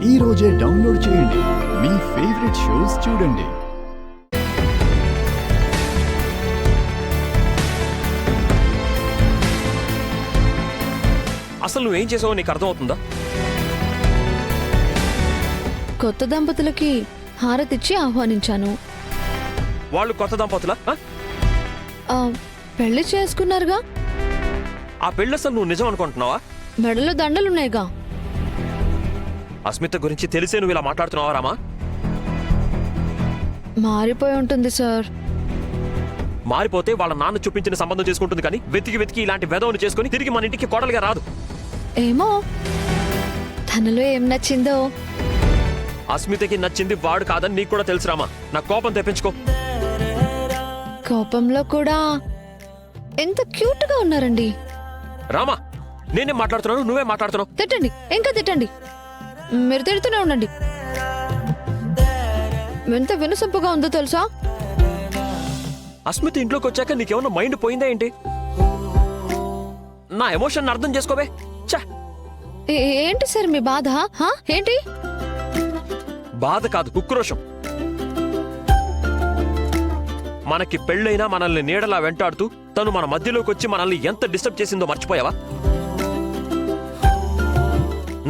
ఈ రోజే డౌన్లోడ్ చేయండి. మీ ఫేవరెట్ షోస్ చూడండి. అసలు నువ్వేం చేసావో నీకు అర్థమవుతుందా? కొత్త దంపతులకి హారతిచ్చి ఆహ్వానించాను. వాళ్ళు కొత్త దంపతులా? పెళ్లి చేసుకున్నారుగా. ఆ పెళ్ళి అసలు నువ్వు నిజం అనుకుంటున్నావా? మెడలో దండలున్నాయిగా. అస్మిత గురించి తెలిసే నువ్వు ఇలా మాట్లాడుతున్నావా రామా? మారిపోయి ఉంటుంది సార్. మారిపోతే వాళ్ళ నాన్న చూపించిన సంబంధం చేసుకుంటుంది, కానీ వెతికి వెతికి ఇలాంటి వెధవను చేసుకుని తిరిగి మన ఇంటికి కోడలుగా రాదు. ఏమో తనలో ఏం నచ్చిందో. అస్మితకి నచ్చింది వాడు కాదని నీకు కూడా తెలుసు రామా. నా కోపం తెప్పించుకో. కోపంలో కూడా ఎంత క్యూట్ గా ఉన్నారండి. రామా, నేనేం మాట్లాడుతున్నాను, నువ్వే మాట్లాడుతున్నావు. తిట్టండి, ఇంకా తిట్టండి. మీరు తిడుతూనే ఉండండి. ఎంత వినసొంపుగా ఉందో తెలుసా? అస్మిత ఇంట్లోకి వచ్చాక నీకేమన్నా మైండ్ పోయిందా ఏంటి? నా ఎమోషన్ అర్థం చేసుకోవే. చా, ఏంటి సార్ మీ బాధ? ఏంటి బాధ కాదు, ఉక్రోషం. మనకి పెళ్ళైనా మనల్ని నీడలా వెంటాడుతూ తను మన మధ్యలోకి వచ్చి మనల్ని ఎంత డిస్టర్బ్ చేసిందో మర్చిపోయావా?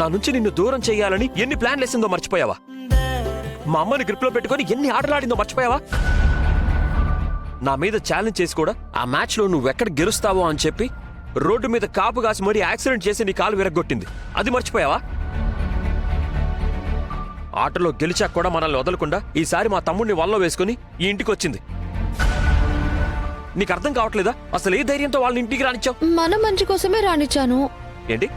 నా నుంచి నిన్ను దూరం చేయాలని ఎన్ని ప్లాన్లు వేసిందో మర్చిపోయావా? మా అమ్మని గ్రిప్లో పెట్టుకొని ఎన్ని ఆటలాడిందో మర్చిపోయావా? నా మీద ఛాలెంజ్ చేసి కూడా ఆ మ్యాచ్లో నువ్వెక్కడ గెలుస్తావో అని చెప్పి రోడ్డు మీద కాపు కాసి మరీ యాక్సిడెంట్ చేసి నీ కాలు విరగ్గొట్టింది. అది మర్చిపోయావా? ఆటలో గెలిచాక కూడా మనల్ని వదలకుండా ఈసారి మా తమ్ముడిని వల్ల వేసుకుని ఈ ఇంటికి వచ్చింది. నీకు అర్థం కావట్లేదా? అసలు ఏ ధైర్యంతో వాళ్ళని ఇంటికి రానిచ్చావు? మన మంచి కోసమే రానిచ్చాను. ఏంటి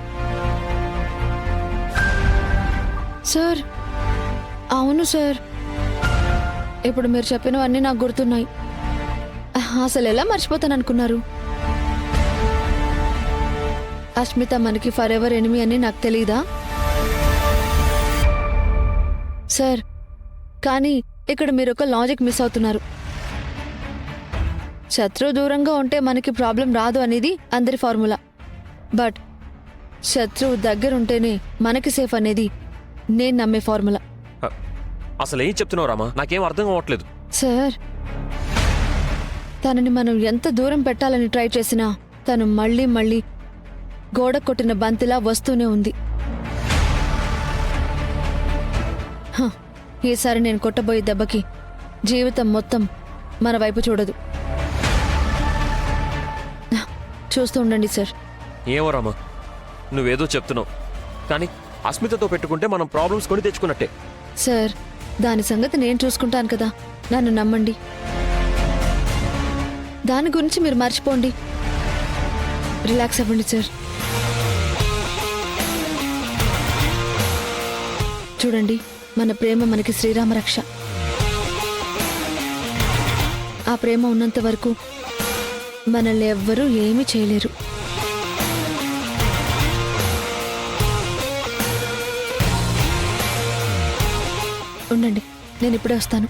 సార్? అవును సార్, ఇప్పుడు మీరు చెప్పినవన్నీ నాకు గుర్తున్నాయి. అసలు ఎలా మర్చిపోతాననుకున్నారు? అస్మిత మనకి ఫర్ ఎవర్ ఎనిమి అని నాకు తెలీదా సార్? కానీ ఇక్కడ మీరు ఒక లాజిక్ మిస్ అవుతున్నారు. శత్రువు దూరంగా ఉంటే మనకి ప్రాబ్లం రాదు అనేది అందరి ఫార్ములా. బట్ శత్రువు దగ్గరుంటేనే మనకి సేఫ్ అనేది నేను నమ్మే ఫార్ములా. అసలు ఏం చెప్తున్నావు రామా? నాకేం అర్థం కావట్లేదు. సార్, తనని మనం ఎంత దూరం పెట్టాలని ట్రై చేసినా తను మళ్ళీ మళ్ళీ గోడ కొట్టిన బంతిలా వస్తూనే ఉంది. ఈసారి నేను కొట్టబోయే దెబ్బకి జీవితం మొత్తం మన వైపు చూడదు. చూస్తూ ఉండండి సార్. ఏమో రామా, నువ్వేదో చెప్తున్నావు, కానీ అస్మితతో పెట్టుకుంటే మనం ప్రాబ్లమ్స్ కొని తెచ్చుకున్నట్టే. సార్, దాని సంగతి నేను చూసుకుంటాను కదా, నన్ను నమ్మండి. దాని గురించి మీరు మర్చిపోండి. రిలాక్స్ అవ్వండి సార్. చూడండి, మన ప్రేమ మనకి శ్రీరామ రక్ష. ఆ ప్రేమ ఉన్నంత వరకు మనల్ని ఎవ్వరూ ఏమీ చేయలేరు. ఉండండి, నేను ఇప్పుడే వస్తాను.